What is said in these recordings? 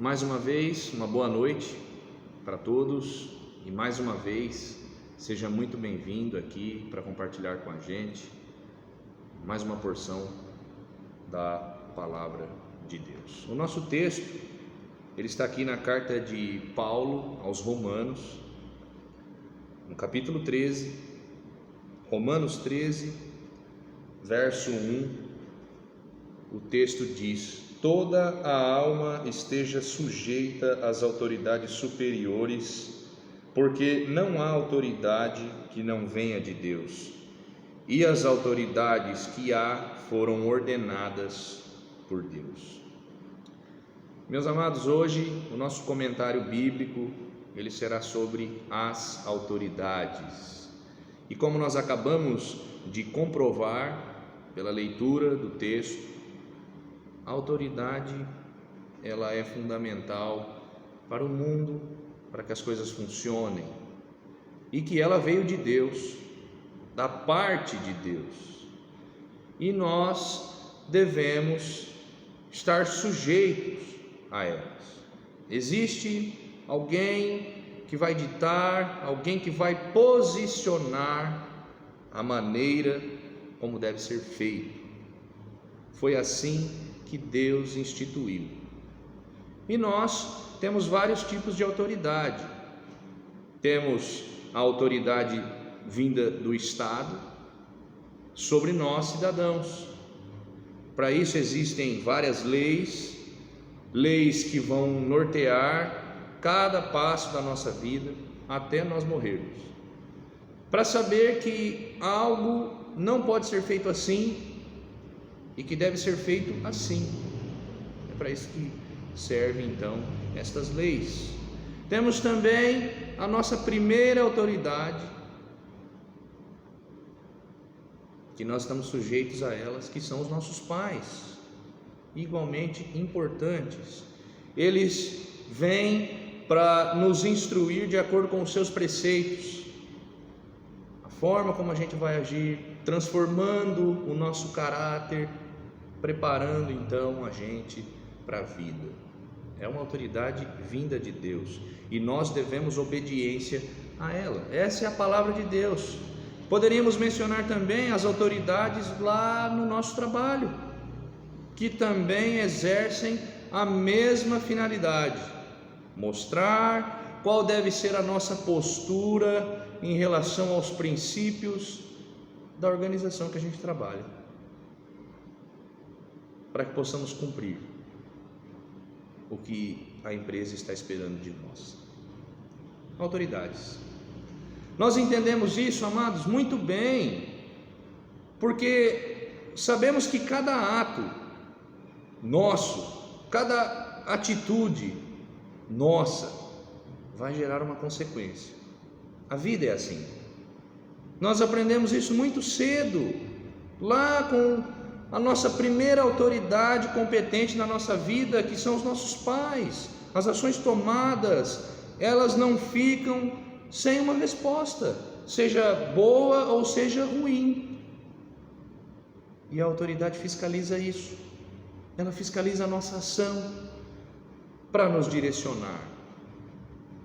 Mais uma vez, uma boa noite para todos e mais uma vez, seja muito bem-vindo aqui para compartilhar com a gente mais uma porção da Palavra de Deus. O nosso texto, ele está aqui na carta de Paulo aos Romanos, no capítulo 13, Romanos 13, verso 1, o texto diz: toda a alma esteja sujeita às autoridades superiores, porque não há autoridade que não venha de Deus, e as autoridades que há foram ordenadas por Deus. Meus amados, hoje o nosso comentário bíblico, ele será sobre as autoridades. E como nós acabamos de comprovar pela leitura do texto, a autoridade, ela é fundamental para o mundo, para que as coisas funcionem, e que ela veio de Deus, da parte de Deus, e nós devemos estar sujeitos a elas. Existe alguém que vai ditar, alguém que vai posicionar a maneira como deve ser feito. Foi assim que Deus instituiu. E nós temos vários tipos de autoridade. Temos a autoridade vinda do Estado sobre nós, cidadãos. Para isso existem várias leis que vão nortear cada passo da nossa vida até nós morrermos. Para saber que algo não pode ser feito assim e que deve ser feito assim. É para isso que servem então estas leis. Temos também a nossa primeira autoridade, que nós estamos sujeitos a elas, que são os nossos pais, igualmente importantes. Eles vêm para nos instruir de acordo com os seus preceitos, a forma como a gente vai agir, transformando o nosso caráter, preparando então a gente para a vida. É uma autoridade vinda de Deus e nós devemos obediência a ela. Essa é a palavra de Deus. Poderíamos mencionar também as autoridades lá no nosso trabalho, que também exercem a mesma finalidade: mostrar qual deve ser a nossa postura em relação aos princípios da organização que a gente trabalha, para que possamos cumprir o que a empresa está esperando de nós. Autoridades. Nós entendemos isso, amados, muito bem, porque sabemos que cada ato nosso, cada atitude nossa vai gerar uma consequência. A vida é assim. Nós aprendemos isso muito cedo, lá com a nossa primeira autoridade competente na nossa vida, que são os nossos pais. As ações tomadas, elas não ficam sem uma resposta, seja boa ou seja ruim. E a autoridade fiscaliza isso. Ela fiscaliza a nossa ação para nos direcionar.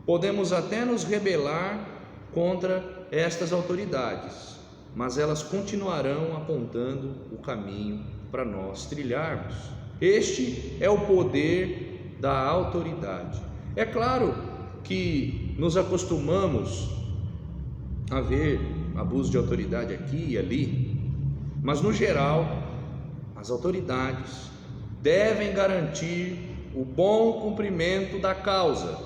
Podemos até nos rebelar contra estas autoridades, mas elas continuarão apontando o caminho para nós trilharmos. Este é o poder da autoridade. É claro que nos acostumamos a ver abuso de autoridade aqui e ali, mas no geral, as autoridades devem garantir o bom cumprimento da causa,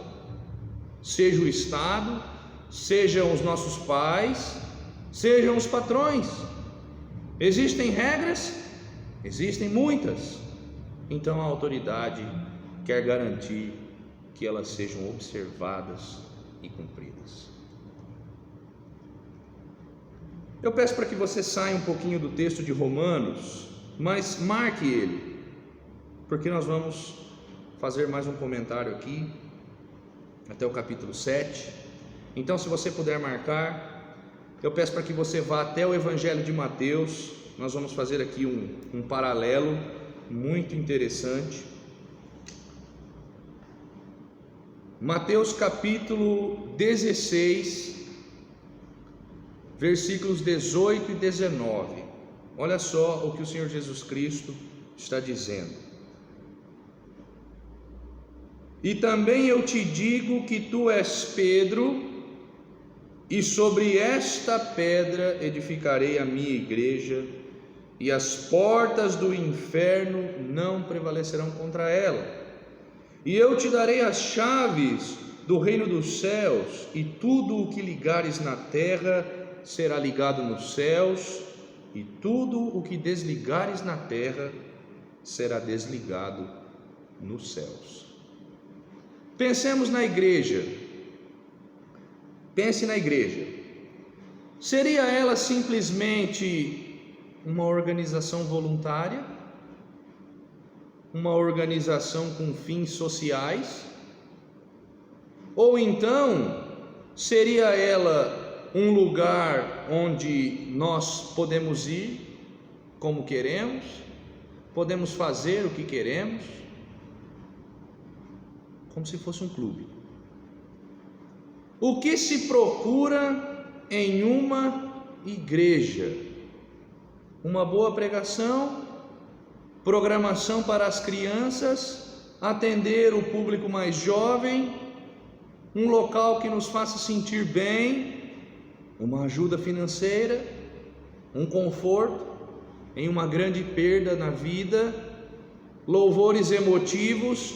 seja o Estado, sejam os nossos pais, sejam os patrões. Existem regras, existem muitas, então a autoridade quer garantir que elas sejam observadas e cumpridas. Eu peço para que você saia um pouquinho do texto de Romanos, mas marque ele, porque nós vamos fazer mais um comentário aqui, até o capítulo 7. Então, se você puder marcar, eu peço para que você vá até o Evangelho de Mateus. Nós vamos fazer aqui um paralelo muito interessante. Mateus capítulo 16, versículos 18 e 19. Olha só o que o Senhor Jesus Cristo está dizendo. E também eu te digo que tu és Pedro, e sobre esta pedra edificarei a minha igreja, e as portas do inferno não prevalecerão contra ela. E eu te darei as chaves do reino dos céus, e tudo o que ligares na terra será ligado nos céus, e tudo o que desligares na terra será desligado nos céus. Pensemos na igreja. Pense na igreja. Seria ela simplesmente uma organização voluntária? Uma organização com fins sociais? Ou então seria ela um lugar onde nós podemos ir como queremos, podemos fazer o que queremos, como se fosse um clube? O que se procura em uma igreja? Uma boa pregação, programação para as crianças, atender o público mais jovem, um local que nos faça sentir bem, uma ajuda financeira, um conforto em uma grande perda na vida, louvores emotivos,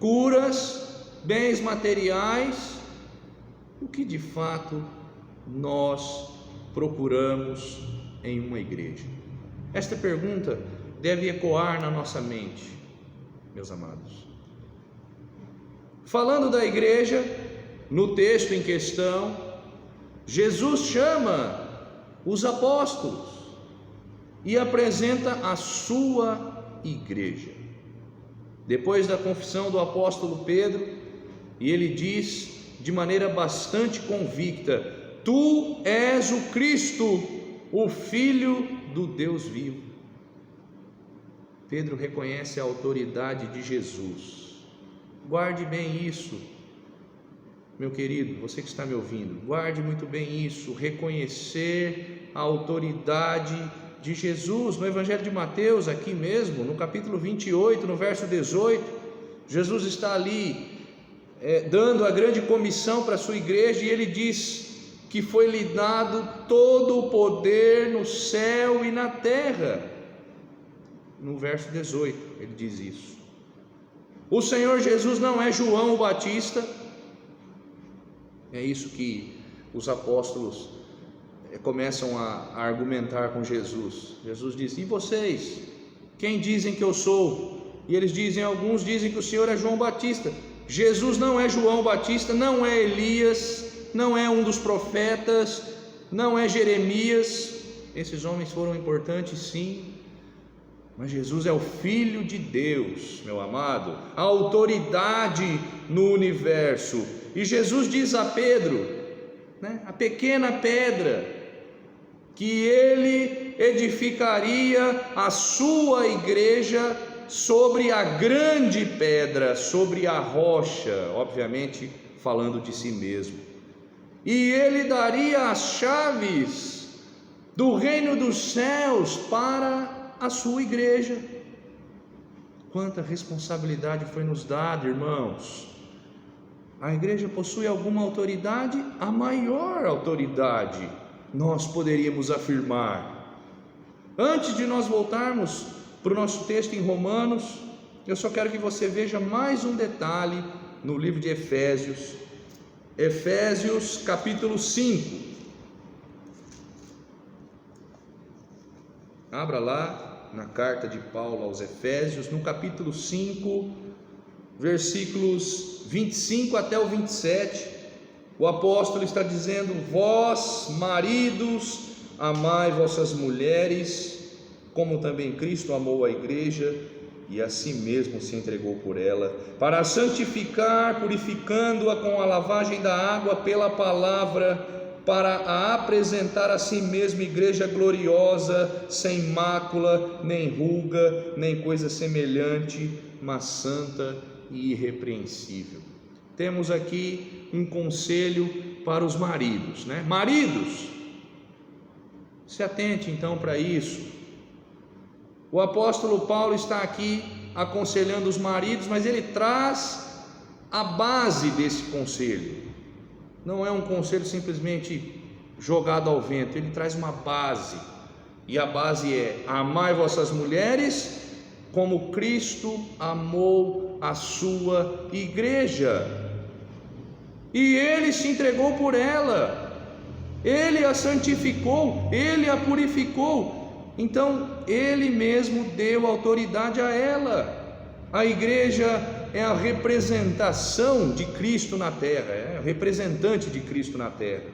curas, bens materiais. O que de fato nós procuramos em uma igreja? Esta pergunta deve ecoar na nossa mente, meus amados. Falando da igreja, no texto em questão, Jesus chama os apóstolos e apresenta a sua igreja. Depois da confissão do apóstolo Pedro, e ele diz de maneira bastante convicta: tu és o Cristo, o Filho do Deus vivo. Pedro reconhece a autoridade de Jesus. Guarde bem isso, meu querido, você que está me ouvindo, guarde muito bem isso, reconhecer a autoridade de Jesus. No Evangelho de Mateus, aqui mesmo, no capítulo 28, no verso 18, Jesus está ali dando a grande comissão para a sua igreja, e ele diz que foi-lhe dado todo o poder no céu e na terra. No verso 18 ele diz isso. O Senhor Jesus não é João o Batista. É isso que os apóstolos começam a argumentar com Jesus. Jesus diz: e vocês? Quem dizem que eu sou? E eles dizem, alguns dizem que o Senhor é João Batista. Jesus não é João Batista, não é Elias, não é um dos profetas, não é Jeremias. Esses homens foram importantes, sim, mas Jesus é o Filho de Deus, meu amado, a autoridade no universo. E Jesus diz a Pedro, a pequena pedra, que ele edificaria a sua igreja sobre a grande pedra, sobre a rocha, obviamente falando de si mesmo. E ele daria as chaves do reino dos céus para a sua igreja. Quanta responsabilidade foi nos dada, irmãos. A igreja possui alguma autoridade? A maior autoridade, nós poderíamos afirmar. Antes de nós voltarmos para o nosso texto em Romanos, eu só quero que você veja mais um detalhe no livro de Efésios. Efésios capítulo 5. Abra lá na carta de Paulo aos Efésios, no capítulo 5, versículos 25 até o 27, o apóstolo está dizendo: vós, maridos, amai vossas mulheres, como também Cristo amou a igreja e a si mesmo se entregou por ela, para a santificar, purificando-a com a lavagem da água pela palavra, para a apresentar a si mesmo igreja gloriosa, sem mácula, nem ruga, nem coisa semelhante, mas santa e irrepreensível. temos aqui um conselho para os maridos, né? Maridos, se atente então para isso. O apóstolo Paulo está aqui aconselhando os maridos, mas ele traz a base desse conselho. Não é um conselho simplesmente jogado ao vento, ele traz uma base. E a base é: amai vossas mulheres como Cristo amou a sua igreja, e ele se entregou por ela, ele a santificou, ele a purificou, então ele mesmo deu autoridade a ela. A igreja é a representação de Cristo na terra, é a representante de Cristo na terra.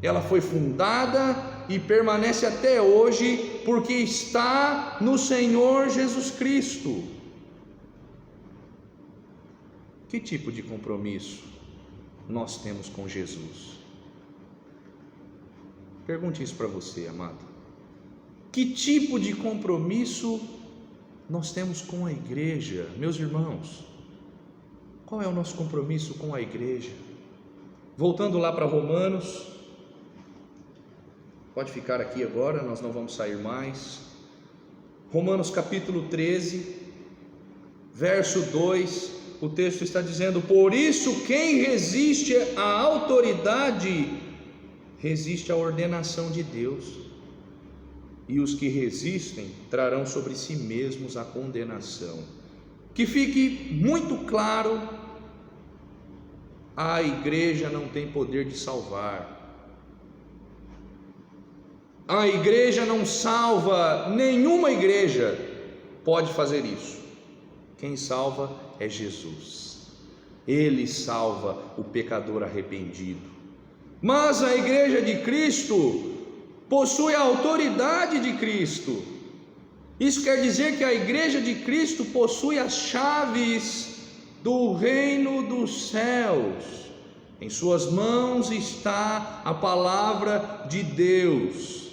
Ela foi fundada e permanece até hoje porque está no Senhor Jesus Cristo. Que tipo de compromisso nós temos com Jesus? Pergunte isso para você, amado. Que tipo de compromisso nós temos com a igreja? Meus irmãos, qual é o nosso compromisso com a igreja? Voltando lá para Romanos, pode ficar aqui agora, nós não vamos sair mais. Romanos capítulo 13, verso 2, o texto está dizendo: por isso quem resiste à autoridade, resiste à ordenação de Deus, e os que resistem trarão sobre si mesmos a condenação. Que fique muito claro, a igreja não tem poder de salvar. A igreja não salva, nenhuma igreja pode fazer isso. Quem salva é Jesus. Ele salva o pecador arrependido. Mas a igreja de Cristo possui a autoridade de Cristo. Isso quer dizer que a igreja de Cristo possui as chaves do reino dos céus. Em suas mãos está a palavra de Deus,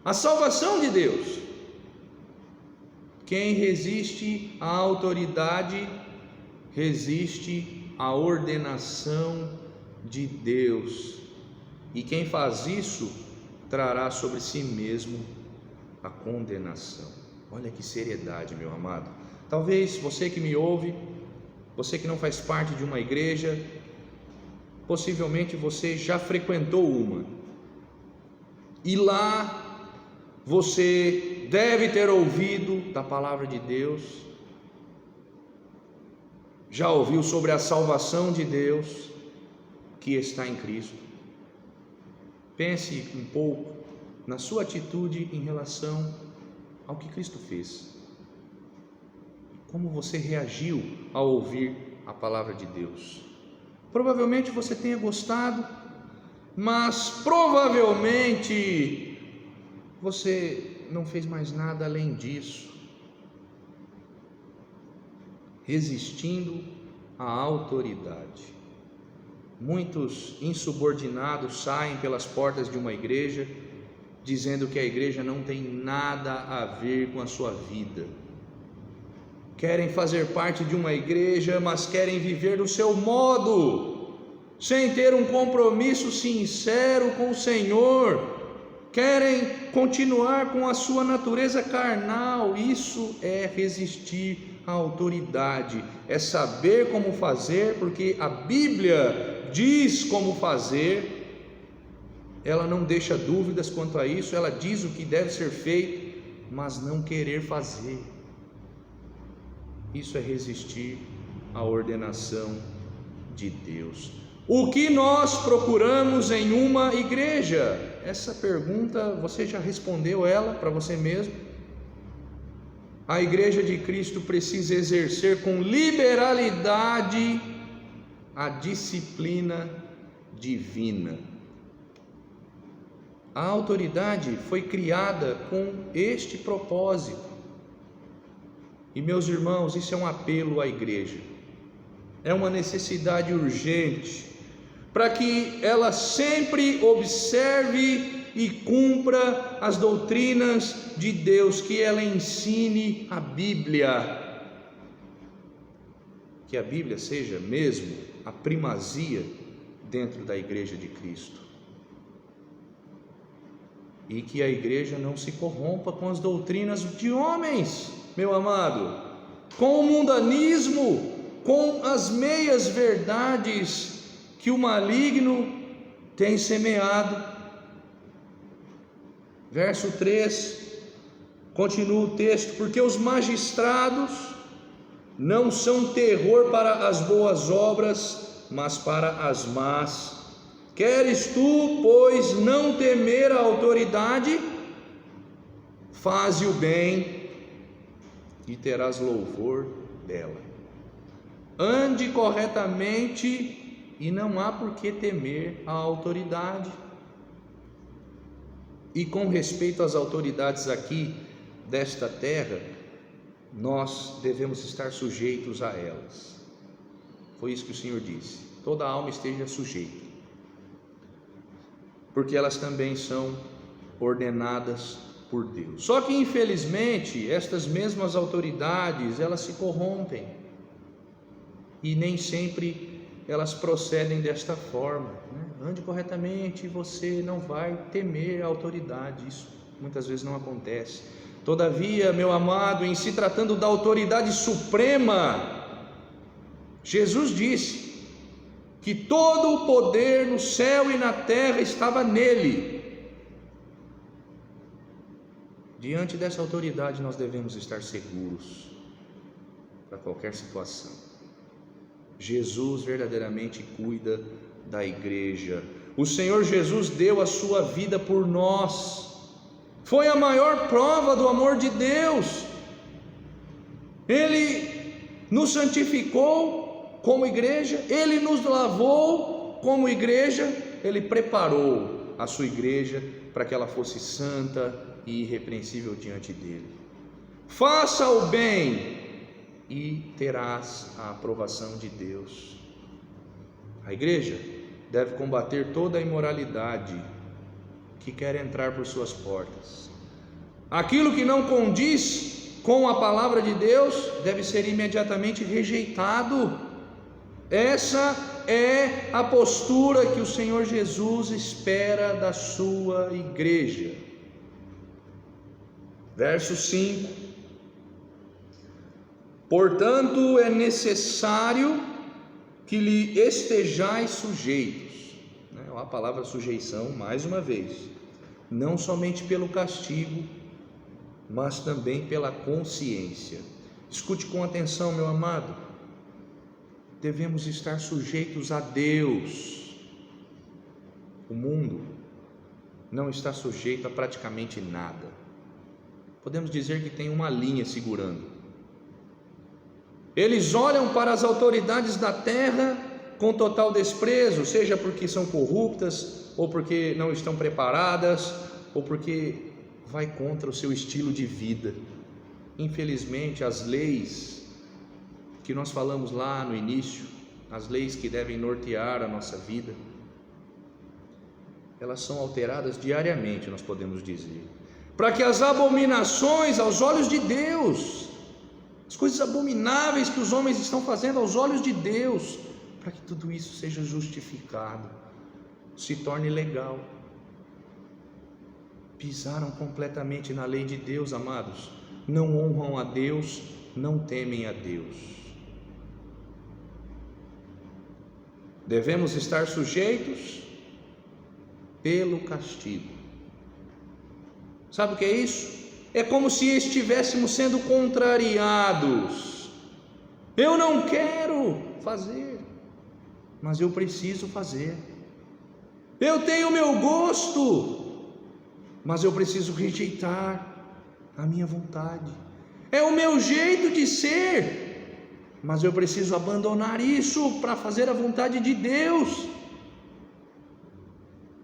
a salvação de Deus. Quem resiste à autoridade, resiste à ordenação de Deus. E quem faz isso, trará sobre si mesmo a condenação. Olha que seriedade, meu amado. Talvez você que me ouve, você que não faz parte de uma igreja, possivelmente você já frequentou uma, e lá você deve ter ouvido da palavra de Deus, já ouviu sobre a salvação de Deus que está em Cristo. Pense um pouco na sua atitude em relação ao que Cristo fez. Como você reagiu ao ouvir a palavra de Deus? Provavelmente você tenha gostado, mas provavelmente você não fez mais nada além disso, resistindo à autoridade. Muitos insubordinados saem pelas portas de uma igreja dizendo que a igreja não tem nada a ver com a sua vida. Querem fazer parte de uma igreja, mas querem viver do seu modo, sem ter um compromisso sincero com o Senhor. Querem continuar com a sua natureza carnal. Isso é resistir à autoridade, é saber como fazer, porque a Bíblia diz como fazer. Ela não deixa dúvidas quanto a isso, ela diz o que deve ser feito, mas não querer fazer. Isso é resistir à ordenação de Deus. O que nós procuramos em uma igreja? Essa pergunta você já respondeu ela para você mesmo? A igreja de Cristo precisa exercer com liberalidade a disciplina divina. A autoridade foi criada com este propósito. E meus irmãos, isso é um apelo à igreja, é uma necessidade urgente, para que ela sempre observe e cumpra as doutrinas de Deus, que ela ensine a Bíblia, que a Bíblia seja mesmo a primazia dentro da igreja de Cristo. E que a igreja não se corrompa com as doutrinas de homens, meu amado, com o mundanismo, com as meias verdades que o maligno tem semeado. Verso 3, continua o texto: porque os magistrados não são terror para as boas obras, mas para as más. Queres tu, pois, não temer a autoridade? Faze o bem e terás louvor dela. Ande corretamente e não há por que temer a autoridade. E com respeito às autoridades aqui desta terra, nós devemos estar sujeitos a elas. Foi isso que o Senhor disse: toda alma esteja sujeita, porque elas também são ordenadas por Deus. Só que infelizmente estas mesmas autoridades, elas se corrompem, e nem sempre elas procedem desta forma, né? Ande corretamente e você não vai temer a autoridade. Isso muitas vezes não acontece. Todavia, meu amado, em se tratando da autoridade suprema, Jesus disse que todo o poder no céu e na terra estava nele. Diante dessa autoridade nós devemos estar seguros para qualquer situação. Jesus verdadeiramente cuida da igreja. O Senhor Jesus deu a sua vida por nós. Foi a maior prova do amor de Deus. Ele nos santificou como igreja, Ele nos lavou como igreja, Ele preparou a sua igreja para que ela fosse santa e irrepreensível diante dele. Faça o bem e terás a aprovação de Deus. A igreja deve combater toda a imoralidade que quer entrar por suas portas. Aquilo que não condiz com a palavra de Deus deve ser imediatamente rejeitado. Essa é a postura que o Senhor Jesus espera da sua igreja. Verso 5: portanto é necessário que lhe estejais sujeitos. A palavra sujeição, mais uma vez, não somente pelo castigo, mas também pela consciência. Escute com atenção, meu amado. Devemos estar sujeitos a Deus. O mundo não está sujeito a praticamente nada. Podemos dizer que tem uma linha segurando. Eles olham para as autoridades da terra com total desprezo, seja porque são corruptas, ou porque não estão preparadas, ou porque vai contra o seu estilo de vida. Infelizmente, as leis que nós falamos lá no início, as leis que devem nortear a nossa vida, elas são alteradas diariamente, nós podemos dizer, para que as abominações aos olhos de Deus, as coisas abomináveis que os homens estão fazendo aos olhos de Deus, para que tudo isso seja justificado, se torne legal. Pisaram completamente na lei de Deus, amados. Não honram a Deus, não temem a Deus. Devemos estar sujeitos pelo castigo. Sabe o que é isso? É como se estivéssemos sendo contrariados. Eu não quero fazer, mas eu preciso fazer. Eu tenho o meu gosto, mas eu preciso rejeitar a minha vontade. É o meu jeito de ser, mas eu preciso abandonar isso para fazer a vontade de Deus.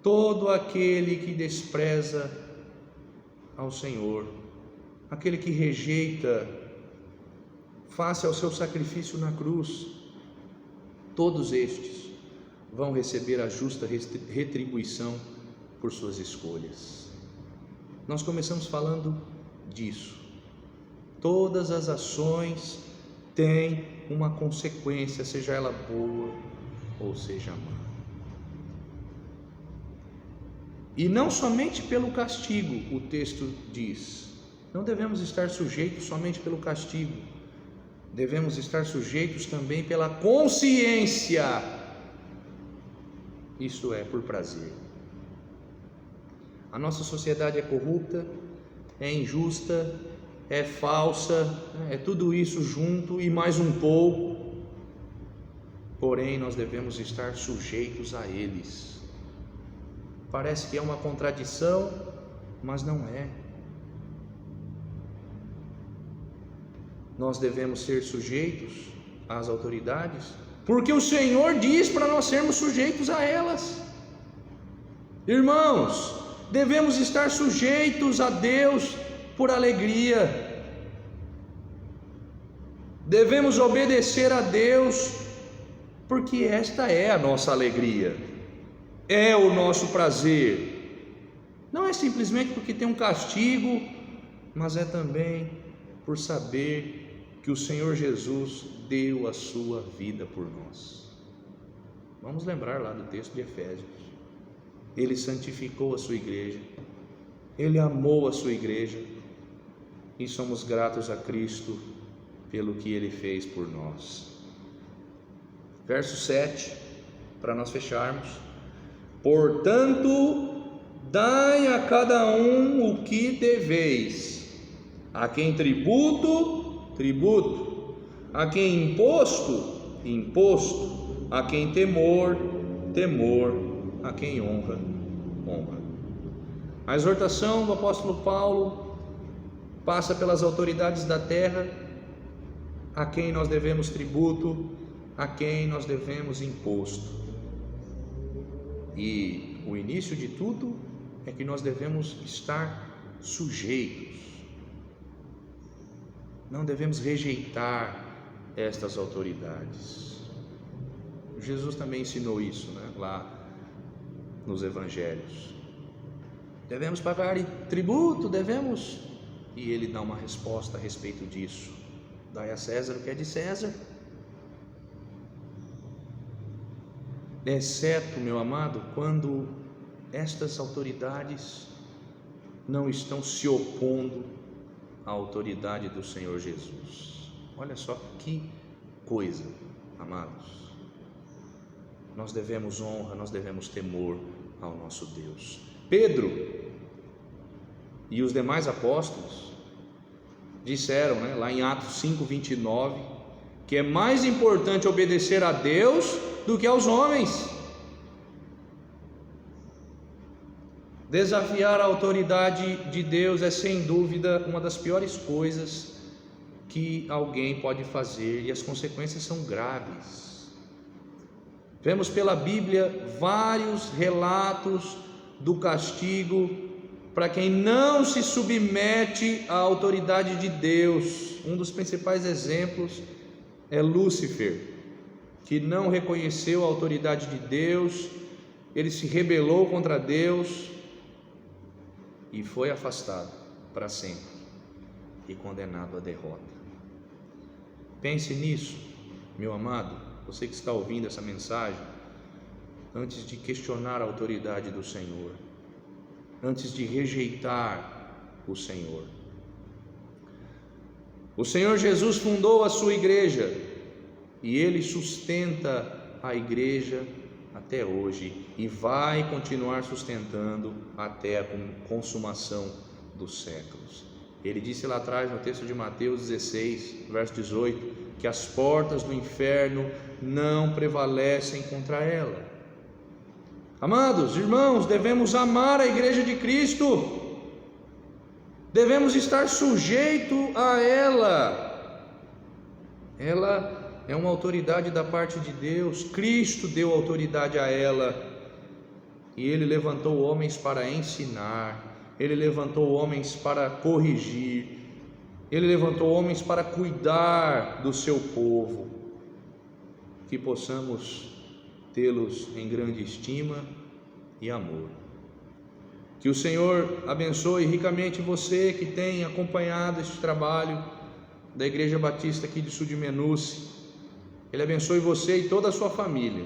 Todo aquele que despreza ao Senhor, aquele que rejeita face ao seu sacrifício na cruz, todos estes vão receber a justa retribuição por suas escolhas. Nós começamos falando disso. Todas as ações tem uma consequência, seja ela boa ou seja má. E não somente pelo castigo, o texto diz, não devemos estar sujeitos somente pelo castigo, devemos estar sujeitos também pela consciência, isto é, por prazer. A nossa sociedade é corrupta, é injusta, é falsa, é tudo isso junto e mais um pouco, porém nós devemos estar sujeitos a eles. Parece que é uma contradição, mas não é. Nós devemos ser sujeitos às autoridades, porque o Senhor diz para nós sermos sujeitos a elas. Irmãos, devemos estar sujeitos a Deus por alegria, devemos obedecer a Deus, porque esta é a nossa alegria, é o nosso prazer, não é simplesmente porque tem um castigo, mas é também por saber que o Senhor Jesus deu a sua vida por nós. Vamos lembrar lá do texto de Efésios, Ele santificou a sua igreja, Ele amou a sua igreja, e somos gratos a Cristo pelo que Ele fez por nós. Verso 7, para nós fecharmos: portanto, dai a cada um o que deveis, a quem tributo, tributo, a quem imposto, imposto, a quem temor, temor, a quem honra, honra. A exortação do apóstolo Paulo passa pelas autoridades da terra, a quem nós devemos tributo, a quem nós devemos imposto. E o início de tudo é que nós devemos estar sujeitos. Não devemos rejeitar estas autoridades. Jesus também ensinou isso, lá nos evangelhos. Devemos pagar tributo, devemos. E ele dá uma resposta a respeito disso: dai a César o que é de César, exceto, meu amado, quando estas autoridades não estão se opondo à autoridade do Senhor Jesus. Olha só que coisa, amados. Nós devemos honra, nós devemos temor ao nosso Deus. Pedro e os demais apóstolos disseram, lá em Atos 5:29, que é mais importante obedecer a Deus do que aos homens. Desafiar a autoridade de Deus é sem dúvida uma das piores coisas que alguém pode fazer, e as consequências são graves. Vemos pela Bíblia vários relatos do castigo para quem não se submete à autoridade de Deus. Um dos principais exemplos é Lúcifer, que não reconheceu a autoridade de Deus, ele se rebelou contra Deus e foi afastado para sempre e condenado à derrota. Pense nisso, meu amado, você que está ouvindo essa mensagem, antes de questionar a autoridade do Senhor, antes de rejeitar o Senhor. O Senhor Jesus fundou a sua igreja e Ele sustenta a igreja até hoje e vai continuar sustentando até a consumação dos séculos. Ele disse lá atrás no texto de Mateus 16, verso 18, que as portas do inferno não prevalecem contra ela. Amados irmãos, devemos amar a igreja de Cristo, devemos estar sujeito a ela. Ela é uma autoridade da parte de Deus, Cristo deu autoridade a ela, e Ele levantou homens para ensinar, Ele levantou homens para corrigir, Ele levantou homens para cuidar do seu povo, que possamos tê-los em grande estima e amor. Que o Senhor abençoe ricamente você que tem acompanhado este trabalho da Igreja Batista aqui de Sudimenúce. Ele abençoe você e toda a sua família,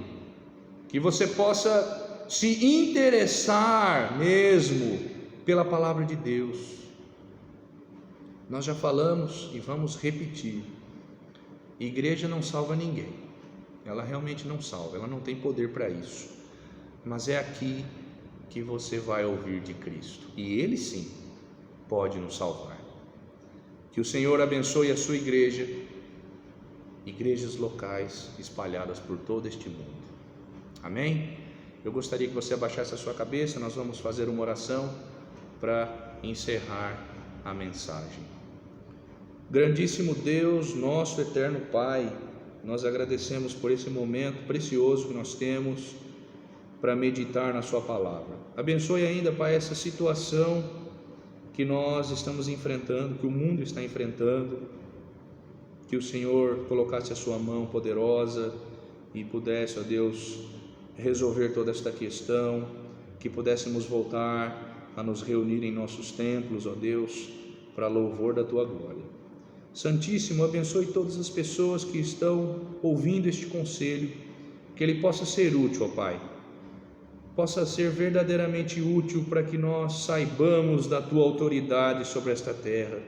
que você possa se interessar mesmo pela palavra de Deus. Nós já falamos e vamos repetir: igreja não salva ninguém, ela realmente não salva, ela não tem poder para isso, mas é aqui que você vai ouvir de Cristo, e Ele sim pode nos salvar. Que o Senhor abençoe a sua igreja, igrejas locais espalhadas por todo este mundo. Amém? Eu gostaria que você abaixasse a sua cabeça. Nós vamos fazer uma oração para encerrar a mensagem. Grandíssimo Deus, nosso eterno Pai, nós agradecemos por esse momento precioso que nós temos para meditar na sua palavra. Abençoe ainda, Pai, essa situação que nós estamos enfrentando, que o mundo está enfrentando, que o Senhor colocasse a sua mão poderosa e pudesse, ó Deus, resolver toda esta questão, que pudéssemos voltar a nos reunir em nossos templos, ó Deus, para louvor da tua glória. Santíssimo, abençoe todas as pessoas que estão ouvindo este conselho, que ele possa ser útil, ó Pai, possa ser verdadeiramente útil para que nós saibamos da tua autoridade sobre esta terra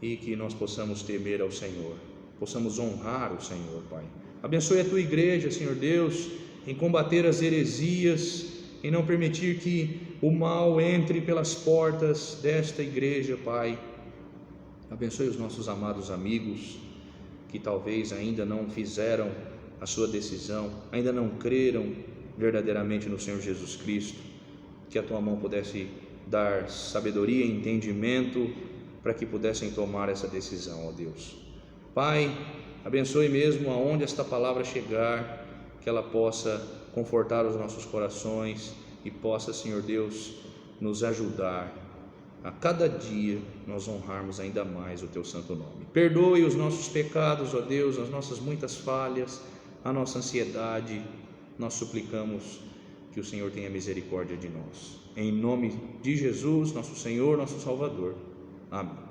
e que nós possamos temer ao Senhor, possamos honrar o Senhor, Pai. Abençoe a tua igreja, Senhor Deus, em combater as heresias, em não permitir que o mal entre pelas portas desta igreja, Pai. Abençoe os nossos amados amigos que talvez ainda não fizeram a sua decisão, ainda não creram verdadeiramente no Senhor Jesus Cristo, que a tua mão pudesse dar sabedoria e entendimento para que pudessem tomar essa decisão, ó Deus. Pai, abençoe mesmo aonde esta palavra chegar, que ela possa confortar os nossos corações e possa, Senhor Deus, nos ajudar a cada dia nós honrarmos ainda mais o teu santo nome. Perdoe os nossos pecados, ó Deus, as nossas muitas falhas, a nossa ansiedade. Nós suplicamos que o Senhor tenha misericórdia de nós. Em nome de Jesus, nosso Senhor, nosso Salvador. Amém.